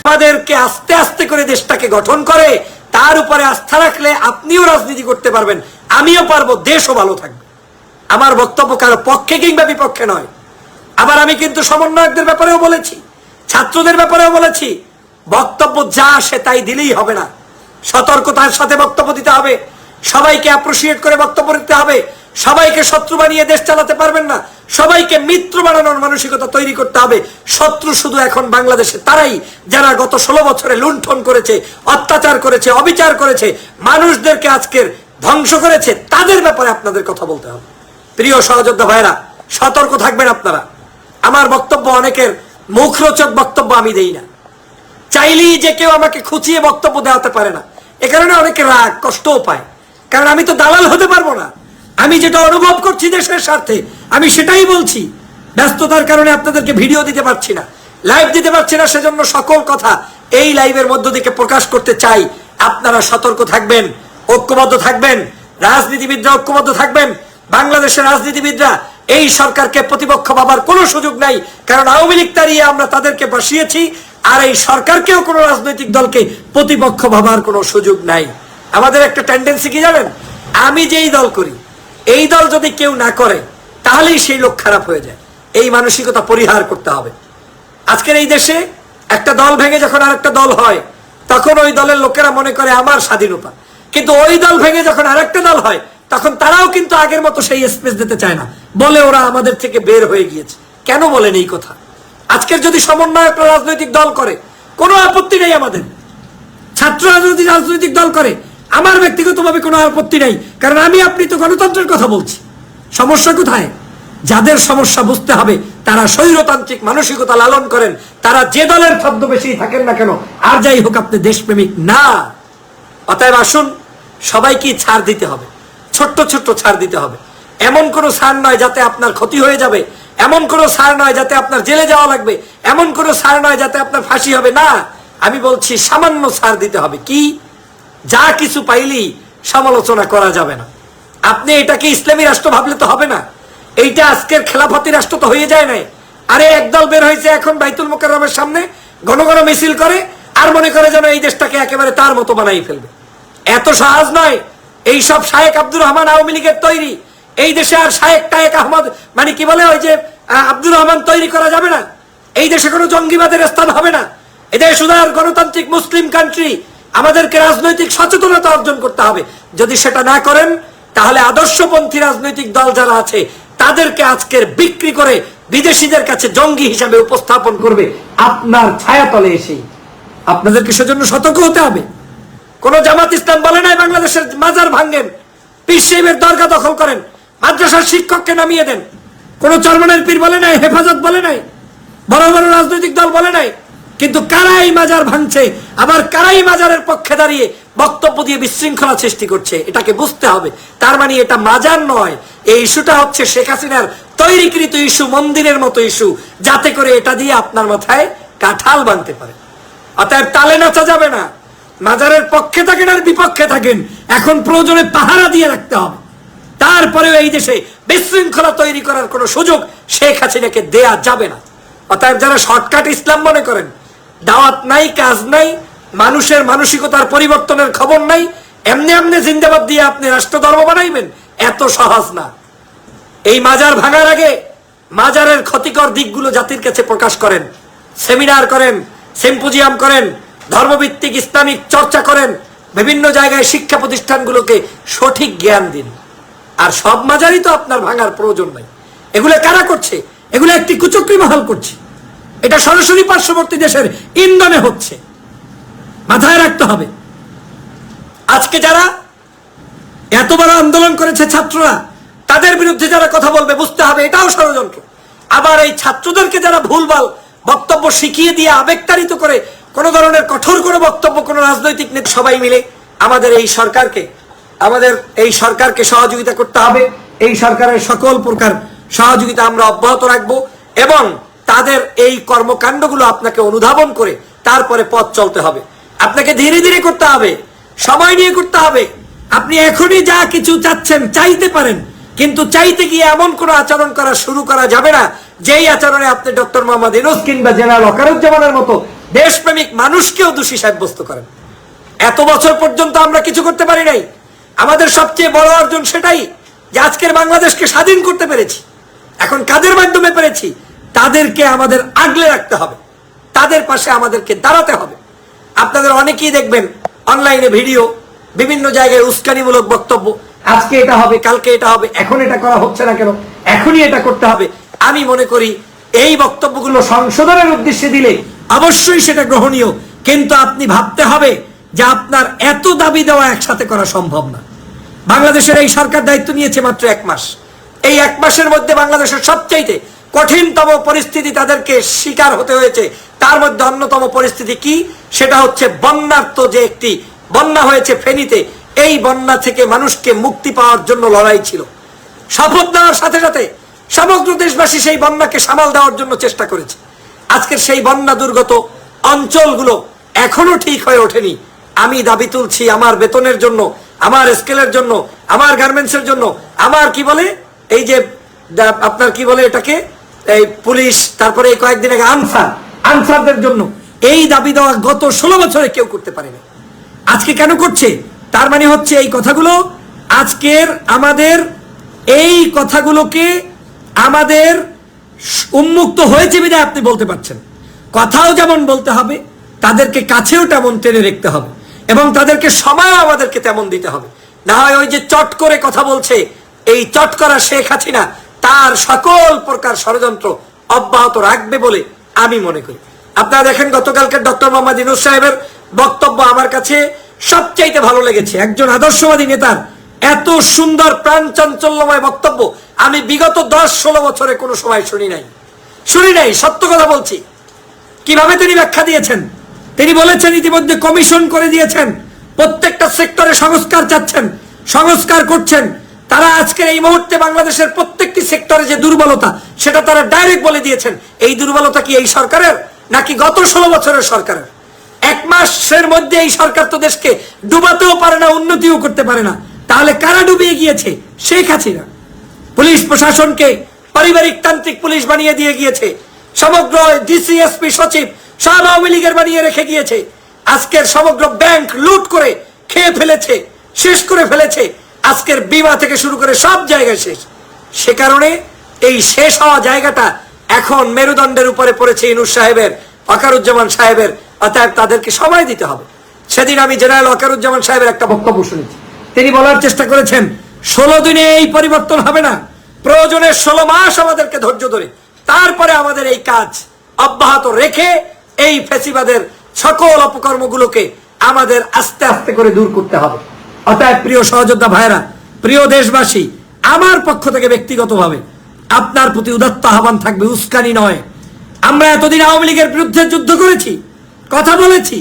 আমাদেরকে আস্তে আস্তে করে দেশটাকে গঠন করে তার উপরে আস্থা রাখলে আপনিও রাজনীতি করতে পারবেন, আমিও পারবো, দেশও ভালো থাকবে। আমার বক্তব্য কারো পক্ষে কিংবা বিপক্ষে নয়। আবার আমি কিন্তু সমন্বয়কদের ব্যাপারেও বলেছি, ছাত্রদের ব্যাপারেও বলেছি, বক্তব্য যা আসে তাই দিলেই হবে না, সতর্কতার সাথে বক্তব্য দিতে হবে, সবাইকে অ্যাপ্রিশিয়েট করে বক্তব্য দিতে হবে, সবাইকে শত্রু বানিয়ে দেশ চালাতে পারবেন না, সবাইকে মিত্র বানানোর মানসিকতা তৈরি করতে হবে। শত্রু শুধু এখন বাংলাদেশে তারাই যারা গত 16 বছরে লুণ্ঠন করেছে, অত্যাচার করেছে, অবিচার করেছে, মানুষদেরকে আজকের ধ্বংস করেছে, তাদের ব্যাপারে আপনাদের কথা বলতে হবে। প্রিয় সহযোদ্ধা ভাইরা, সতর্ক থাকবেন আপনারা। আমার বক্তব্য অনেকের মুখরোচক বক্তব্য আমি দেই না, চাইলেই যে কেউ আমাকে খুঁচিয়ে বক্তব্য দেওয়াতে পারে না। এ কারণে অনেকে রাগ কষ্টও পায়, কারণ আমি তো দালাল হতে পারবো না। আমি যেটা অনুভব করছি দেশের স্বার্থে আমি সেটাই বলছি। ব্যস্ততার কারণে আপনাদেরকে ভিডিও দিতে পারছি না, লাইভ দিতে পারছি না, সেজন্য সকল কথা এই লাইভের মধ্য থেকে প্রকাশ করতে চাই। আপনারা সতর্ক থাকবেন, ঐক্যবদ্ধ থাকবেন, রাজনীতিবিদরা ঐক্যবদ্ধ থাকবেন। বাংলাদেশের রাজনীতিবিদরা এই সরকারকে প্রতিপক্ষ ভাবার কোনো সুযোগ নাই, কারণ আওয়ামী লীগ তাড়িয়ে আমরা তাদেরকে বসিয়েছি, আর এই সরকারকেও কোনো রাজনৈতিক দলকে প্রতিপক্ষ ভাবার কোনো সুযোগ নাই। আমাদের একটা টেন্ডেন্সি কি জানেন, আমি যেই দল করি এই দল যদি কেউ না করে তাহলেই সেই লোক খারাপ হয়ে যায়। এই মানসিকতা পরিহার করতে হবে। আজকের এই দেশে একটা দল ভেঙে যখন আরেকটা দল হয় তখন ওই দলের লোকেরা মনে করে আমার স্বাধীনতা, কিন্তু ওই দল ভেঙে যখন আরেকটা দল হয় তখন তারাও কিন্তু আগের মতো সেই স্পেস দিতে চায় না, বলে ওরা আমাদের থেকে বের হয়ে গিয়েছে। কেন বলেন এই কথা? আজকের যদি সমন্বয়করা রাজনৈতিক দল করে কোনো আপত্তি নেই, আমাদের ছাত্ররা যদি রাজনৈতিক দল করে আমার ব্যক্তিগতভাবে কোনো আপত্তি নেই, কারণ আমি আপনি তো গণতন্ত্রের কথা বলছি। সমস্যা কোথায়? যাদের সমস্যা বুঝতে হবে তারা স্বৈরতান্ত্রিক মানসিকতা লালন করেন, তারা যে দলের ছদ্মবেশেই থাকেন না কেন, আর যাই হোক আপনি দেশপ্রেমিক না। অতএব আসুন, সবাইকে ছাড় দিতে হবে, ছোট্ট ছোট্ট ছাড় দিতে হবে। এমন কোনো ছাড় নয় যাতে আপনার ক্ষতি হয়ে যাবে, এমন কোনো ছাড় নয় যাতে আপনার জেলে যাওয়া লাগবে, এমন কোনো ছাড় নয় যাতে আপনার ফাঁসি হবে না। আমি বলছি সামান্য ছাড় দিতে হবে। কি? যা কিছু পাইলেই সমালোচনা করা যাবে না। আপনি এটাকে ইসলামী রাষ্ট্র ভাবলে তো হবে না। এইটা আজকের খেলাফতি রাষ্ট্র তো হয়ে যায় নাই। আরে একদল বের হয়েছে এখন বাইতুল মোকাররমের সামনে ঘন ঘন মিছিল করে আর মনে করে যেন এই দেশটাকে একেবারে তার মতো বানাই ফেলবে। এত সহজ নয়। এই সব শায়েক আব্দুর রহমান আওয়ামী লীগের তৈরি। এই দেশে আর শায়েক টায়েক আহমদ মানে কি বলে ওই যে আব্দুর রহমান তৈরি করা যাবে না। এই দেশে কোনো জঙ্গিবাদের স্থান হবে না। এদেশ উদার গণতান্ত্রিক মুসলিম কান্ট্রি। আমাদেরকে রাজনৈতিক সচেতনতা অর্জন করতে হবে। যদি সেটা না করেন তাহলে আদর্শপন্থী রাজনৈতিক দল যারা আছে তাদেরকে আজকের বিক্রি করে বিদেশিদের কাছে জঙ্গি হিসাবে উপস্থাপন করবে আপনার ছায়াতলে এসে। আপনাদেরকে সেজন্য সতর্ক হতে হবে। কোন জামাত ইসলাম বলে নাই বাংলাদেশের মাজার ভাঙ্গেন, পীর সাহেবের দরগা দখল করেন, মাদ্রাসার শিক্ষককে নামিয়ে দেন। কোন চরমনের পীর বলে নাই, হেফাজত বলে নাই, বড় বড় রাজনৈতিক দল বলে নাই। কিন্তু কারাই মাজার ভাঙছে, আবার কারাই মাজারের পক্ষে দাঁড়িয়ে বক্তব্য দিয়ে বিশৃঙ্খলা সৃষ্টি করছে। এটাকে বুঝতে হবে। তার মানে এটা মাজার নয়, এই ইস্যুটা হচ্ছে শেখ হাসিনার তৈরিকৃত ইস্যু, মন্দিরের মতো ইস্যু, যাতে করে এটা দিয়ে আপনার মাথায় কাঁঠাল বানতে পারে। অতএব তালে নাচা যাবে না। মাজারের পক্ষে থাকেন আর বিপক্ষে থাকেন, এখন প্রয়োজনে পাহারা দিয়ে রাখতে হবে। তারপরেও এই দেশে বিশৃঙ্খলা তৈরি করার কোনো সুযোগ শেখ হাসিনাকে দেয়া যাবে না। অতএব যারা শর্টকাট ইসলাম মনে করেন, দাওয়াত নাই, কাজ নাই, মানুষের মানসিকতার পরিবর্তনের খবর নাই, এমনি এমনি জিন্দাবাদ দিয়ে আপনি রাষ্ট্র ধর্ম বানাইবেন, এত সহজ না। এই মাজার ভাঙার আগে মাজারের ক্ষতিকর দিকগুলো জাতির কাছে প্রকাশ করেন, সেমিনার করেন, সিম্পোজিয়াম করেন, ধর্মভিত্তিক ইসলামিক চর্চা করেন, বিভিন্ন জায়গায় শিক্ষা প্রতিষ্ঠানগুলোকে সঠিক জ্ঞান দিন। আর সব মাজারই তো আপনার ভাঙার প্রয়োজন নাই। এগুলো কারা করছে? এগুলো একটি কুচক্রী মহল করছে। এটা সরাসরি পার্শ্ববর্তী দেশের ইন্ধনে হচ্ছে। মাথায় রাখতে হবে। আজকে যারা এত বড় আন্দোলন করেছে ছাত্ররা, তাদের বিরুদ্ধে যারা কথা বলবে বুঝতে হবে এটাও ষড়যন্ত্র। আবার এই ছাত্রদেরকে যারা ভুলভাল বক্তব্য শিখিয়ে দিয়ে আবেগতাড়িত করে কোন ধরনের কঠোর কোনো বক্তব্য কোন রাজনৈতিক নেতা সবাই মিলে আমাদের এই সরকারকে সহযোগিতা করতে হবে। এই সরকারের সকল প্রকার সহযোগিতা আমরা অব্যাহত রাখবো এবং তাদের এই কর্মকাণ্ডগুলো আপনাকে অনুধাবন করে তারপরে পথ চলতে হবে। আপনাকে ধীরে ধীরে করতে হবে, সময় নিয়ে করতে হবে। আপনি এখনই যা কিছু চাচ্ছেন চাইতে পারেন, কিন্তু চাইতে গিয়ে এমন কোনো আচরণ করা শুরু করা যাবে না যেই আচরণে আপনি ডক্টর মোহাম্মদ ইউনূস কিংবা জেনারেল ওয়াকারুজ্জামানের মতো দেশপ্রেমিক মানুষকেও দোষী সাব্যস্ত করেন। এত বছর পর্যন্ত আমরা কিছু করতে পারি নাই। আমাদের সবচেয়ে বড় অর্জন সেটাই যে আজকের বাংলাদেশকে স্বাধীন করতে পেরেছি। এখন কাদের মাধ্যমে পেরেছি? তাদেরকে আমাদের আগলে রাখতে হবে, তাদের পাশে আমাদেরকে দাঁড়াতে হবে। আপনাদের অনেকেই দেখবেন অনলাইনে ভিডিও, বিভিন্ন জায়গায় উস্কানিমূলক বক্তব্য, আজকে এটা হবে, কালকে এটা হবে, এখন এটা করা হচ্ছে না কেন, এখনই এটা করতে হবে। আমি মনে করি এই বক্তব্যগুলো সংশোধনের উদ্দেশ্যে দিলে অবশ্যই সেটা গ্রহণীয়, কিন্তু আপনি ভাবতে হবে যে আপনার এত দাবি দেওয়া একসাথে করা সম্ভব না। বাংলাদেশের এই সরকার দায়িত্ব নিয়েছে মাত্র 1 মাস। এই 1 মাসের মধ্যে বাংলাদেশের সবচাইতে কঠিনতম পরিস্থিতি তাদেরকে শিকার হতে হয়েছে। তার মধ্যে অন্যতম পরিস্থিতি কি? সেটা হচ্ছে বন্যার্ত যে একটি বন্যা হয়েছে ফেনীতে। এই বন্যা থেকে মানুষকে মুক্তি পাওয়ার জন্য লড়াই ছিল। শপথ নেওয়ার সাথে সাথে সমগ্র দেশবাসী সেই বন্যাকে সামাল দেওয়ার জন্য চেষ্টা করেছে। আজকের সেই বন্যা দুর্গত অঞ্চলগুলো এখনো ঠিক হয়ে ওঠেনি। আমি দাবি তুলছি আমার বেতনের জন্য, আমার স্কেলের জন্য, আমার গার্মেন্টসের জন্য, আমার কি বলে এই যে আপনার কি বলে এটাকে এই পুলিশ, তারপরে এই কয়েকদিন আগে আনসারদের জন্য এই দাবি দেওয়া গত 16 বছরে কেউ করতে পারেনি। আজকে কেন করছে? তার মানে হচ্ছে এই কথাগুলো আজকের আমাদের এই কথাগুলোকে আমাদের উন্মুক্ত হয়েছে বিধায় আপনি বলতে পারছেন। কথাও যেমন বলতে হবে, তাদেরকে কাছেও তেমন টেনে রাখতে হবে এবং তাদেরকে সময় আমাদেরকে তেমন দিতে হবে। না হয় ওই যে চট করে কথা বলছে, এই চট করা শেখ হাসিনা তার সকল প্রকার ষড়যন্ত্র অব্যাহত রাখবে বলে আমি মনে করি। আপনারা দেখেন গতকালকে ডক্টর মোহাম্মদ ইউনূস সাহেবের বক্তব্য আমার কাছে সবচাইতে ভালো লেগেছে। একজন আদর্শবাদী নেতার এত সুন্দর প্রাণচাঞ্চল্যময় বক্তব্য আমি বিগত 10-16 বছরে কোনো সময় শুনি নাই। সত্য কথা বলছি। কিভাবে তিনি ব্যাখ্যা দিয়েছেন? তিনি বলেছেন ইতিমধ্যে কমিশন করে দিয়েছেন, প্রত্যেকটা সেক্টরে সংস্কার চাচ্ছেন, সংস্কার করছেন। তারা আজকের এই মুহূর্তে বাংলাদেশের প্রত্যেকটি সেক্টরে যে দুর্বলতা, সেটা তারা ডাইরেক্ট বলে দিয়েছেন। এই দুর্বলতা কি এই সরকারের নাকি গত 16 বছরের সরকারের? 1 মাসের মধ্যে এই সরকার তো দেশকে ডুবাতেও পারে না, উন্নতিও করতে পারে না। তাহলে কারা ডুবিয়ে গিয়েছে? শেখ হাসিনা। পুলিশ প্রশাসনকে পারিবারিক তান্ত্রিক পুলিশ বানিয়ে দিয়ে গিয়েছে। সমগ্র ডিসিএসপি সচিব সব আওয়ামী লীগের বানিয়ে রেখে গিয়েছে। আজকের সমগ্র ব্যাংক লুট করে খেয়ে ফেলেছে, শেষ করে ফেলেছে। আজকের বিমা থেকে শুরু করে সব জায়গায় শেষ। সে কারণে এই শেষ হওয়া জায়গাটা এখন মেরুদণ্ডের উপরে পড়েছে ইউনূস সাহেবের, ওয়াকারুজ্জামান সাহেবের। অতএব তাদেরকে সময় দিতে হবে। সেদিন আমি জেনারেল ওয়াকারুজ্জামান সাহেবের একটা বক্তব্য শুনেছি। তিনি বলার চেষ্টা করেছেন 16 দিনে এই পরিবর্তন হবে না, প্রয়োজনে 16 মাস আমাদেরকে ধৈর্য ধরে তারপরে আমাদের এই কাজ অব্যাহত রেখে এই ফ্যাসিবাদের সকল অপকর্মগুলোকে আমাদের আস্তে আস্তে করে দূর করতে হবে। অতএব প্রিয় সহযোদ্ধা ভাইরা, প্রিয় দেশবাসী, আমার পক্ষ থেকে ব্যক্তিগতভাবে আপনার প্রতি উদাত্ত আহ্বান থাকবে, উস্কানি নয়। আমরা এতদিন আওয়ামী লীগের বিরুদ্ধে যুদ্ধ করেছি, কথা বলেছি।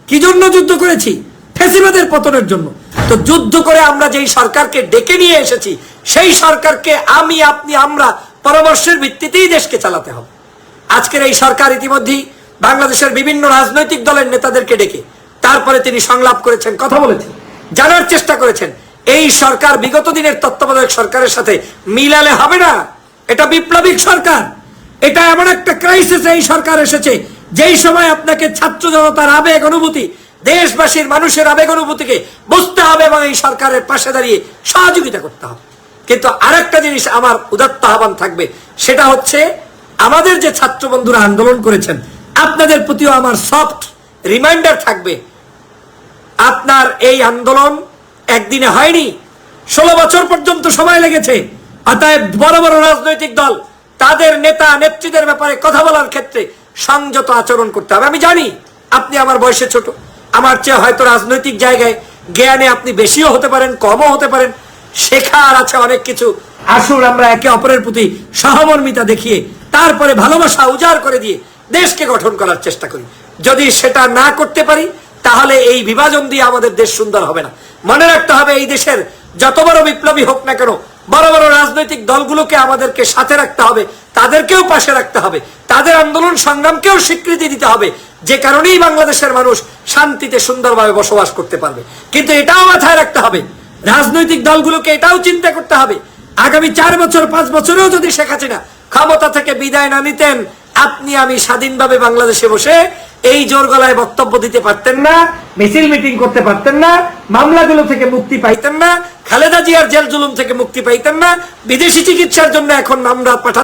কি জন্য যুদ্ধ করেছি? ফ্যাসিবাদের পতনের জন্য। তো যুদ্ধ করে আমরা যেই সরকারকে ডেকে নিয়ে এসেছি, সেই সরকারকে আমি, আপনি, আমরা পরামর্শের ভিত্তিতেই দেশকে চালাতে হবে। আজকের এই সরকার ইতিমধ্যেই বাংলাদেশের বিভিন্ন রাজনৈতিক দলের নেতাদেরকে ডেকে তারপরে তিনি সংলাপ করেছেন, কথা বলেছেন, জানার চেষ্টা করেছেন। এই সরকার বিগত দিনের তত্ত্বাবধায়ক সরকারের সাথে মিলালে হবে না। এটা বিপ্লবিক সরকার। এটা এমন একটা ক্রাইসিস এই সরকার এসেছে যেই সময় আপনাকে ছাত্র জনতার আবেগ অনুভূতি, দেশবাসীর মানুষের আবেগ অনুভূতিকে বুঝতে হবে এবং এই সরকারের পাশে দাঁড়িয়ে সহযোগিতা করতে হবে। কিন্তু আরেকটা জিনিস আমার উদাত্ত আহ্বান থাকবে, সেটা হচ্ছে আমাদের যে ছাত্র বন্ধুরা আন্দোলন করেছেন, আপনাদের প্রতিও আমার সফট রিমাইন্ডার থাকবে, আপনার এই আন্দোলন একদিনে হয়নি, 16 বছর পর্যন্ত সময় লেগেছে। অতএব বড় বড় রাজনৈতিক দল তাদের নেতা নেত্রীদের ব্যাপারে কথা বলার ক্ষেত্রে সংযত আচরণ করতে হবে। আমি জানি আপনি আমার বয়সে ছোট, আমার চেয়ে হয়তো রাজনৈতিক জায়গায় জ্ঞানে আপনি বেশিও হতে পারেন, কমও হতে পারেন, শেখার আছে অনেক কিছু। আসুন আমরা একে অপরের প্রতি সহমর্মিতা দেখিয়ে তারপরে ভালোবাসা উজাড় করে দিয়ে দেশকে গঠন করার চেষ্টা করি। যদি সেটা না করতে পারি তাহলে এই বিভাজন দিয়ে আমাদের দেশ সুন্দর হবে না। মনে রাখতে হবে, এই দেশের যত বড় বিপ্লবী হোক না কেন, বড় বড় রাজনৈতিক দলগুলোকে আমাদেরকে সাথে রাখতে হবে, তাদেরকেও পাশে রাখতে হবে, তাদের আন্দোলন সংগ্রামকেও স্বীকৃতি দিতে হবে, যে কারণেই বাংলাদেশের মানুষ শান্তিতে সুন্দরভাবে বসবাস করতে পারবে। কিন্তু এটাও মাথায় রাখতে হবে, রাজনৈতিক দলগুলোকে এটাও চিন্তা করতে হবে, আগামী 4 বছর 5 বছরেও যদি শেখ হাসিনা ক্ষমতা থেকে বিদায় না নিতেন, আপনি আমি স্বাধীনভাবে বাংলাদেশে বসে এই জোর গলায় বক্তব্য দিতে পারতেন না, মিছিল মিটিং করতে পারতেন না, মামলাগুলো থেকে মুক্তি পাইতেন না, খালেদা জিয়ার জেল জুলুম থেকে মুক্তি পাইতেন না, বিদেশি চিকিৎসার জন্য এখন আমরা পাঠান